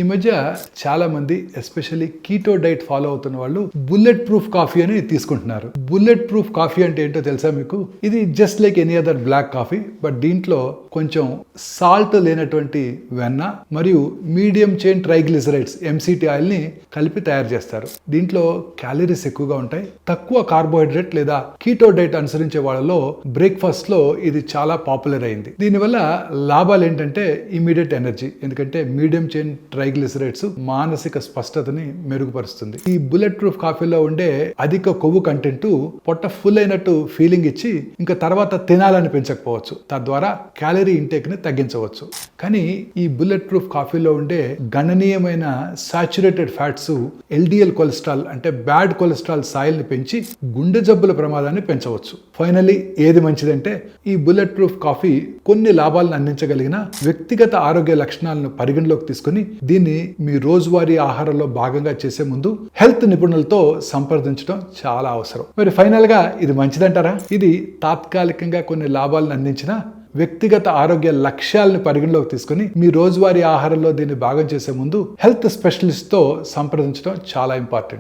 ఈ మధ్య చాలా మంది ఎస్పెషల్లీ కీటో డైట్ ఫాలో అవుతున్న వాళ్ళు బుల్లెట్ ప్రూఫ్ కాఫీ అని తీసుకుంటున్నారు. బుల్లెట్ ప్రూఫ్ కాఫీ అంటే ఏంటో తెలుసా మీకు? ఇది just like any other black coffee, but దీంట్లో కొంచెం సాల్ట్ లేనటువంటి వెన్న మరియు medium chain triglycerides MCT oil ని కలిపి తయారు చేస్తారు. దీంట్లో క్యాలరీస్ ఎక్కువగా ఉంటాయి, తక్కువ కార్బోహైడ్రేట్ లేదా కీటో డైట్ అనుసరించే వాళ్ళలో బ్రేక్ఫాస్ట్ లో ఇది చాలా పాపులర్ అయింది. దీనివల్ల లాభాలు ఏంటంటే ఇమీడియట్ ఎనర్జీ, ఎందుకంటే మీడియం చైన్ ట్రైగ్లిసరైడ్స్ మానసిక స్పష్టతని మెరుగుపరుస్తుంది. ఈ బుల్లెట్ ప్రూఫ్ కాఫీలో ఉండే అధిక కొవ్వు కంటెంట్ పొట్ట ఫుల్ అయినట్టు ఫీలింగ్ ఇచ్చి ఇంకా తర్వాత తినాలని పెంచకపోవచ్చు, తద్వారా క్యాలరీ ఇంటేక్ ని తగ్గించవచ్చు. కానీ ఈ బుల్లెట్ ప్రూఫ్ కాఫీలో ఉండే గణనీయమైన సాచురేటెడ్ ఫ్యాట్స్ ఎల్డిఎల్ కొలెస్ట్రాల్ అంటే బ్యాడ్ కొలెస్ట్రాల్ స్థాయిల్ని పెంచి గుండె జబ్బుల ప్రమాదాన్ని పెంచవచ్చు. ఫైనలీ ఏది మంచిదంటే ఈ బుల్లెట్ ప్రూఫ్ కాఫీ కొన్ని లాభాలను అందించగలిగిన వ్యక్తిగత ఆరోగ్య లక్షణాలను పరిగణలోకి తీసుకుని దీన్ని మీ రోజువారీ ఆహారంలో భాగంగా చేసే ముందు హెల్త్ నిపుణులతో సంప్రదించడం చాలా అవసరం. మరి ఫైనల్ గా ఇది మంచిదంటారా? ఇది తాత్కాలికంగా కొన్ని లాభాలను అందించిన వ్యక్తిగత ఆరోగ్య లక్ష్యాలను పరిగణలోకి తీసుకుని మీ రోజువారీ ఆహారంలో దీన్ని భాగం చేసే ముందు హెల్త్ స్పెషలిస్ట్ తో సంప్రదించడం చాలా ఇంపార్టెంట్.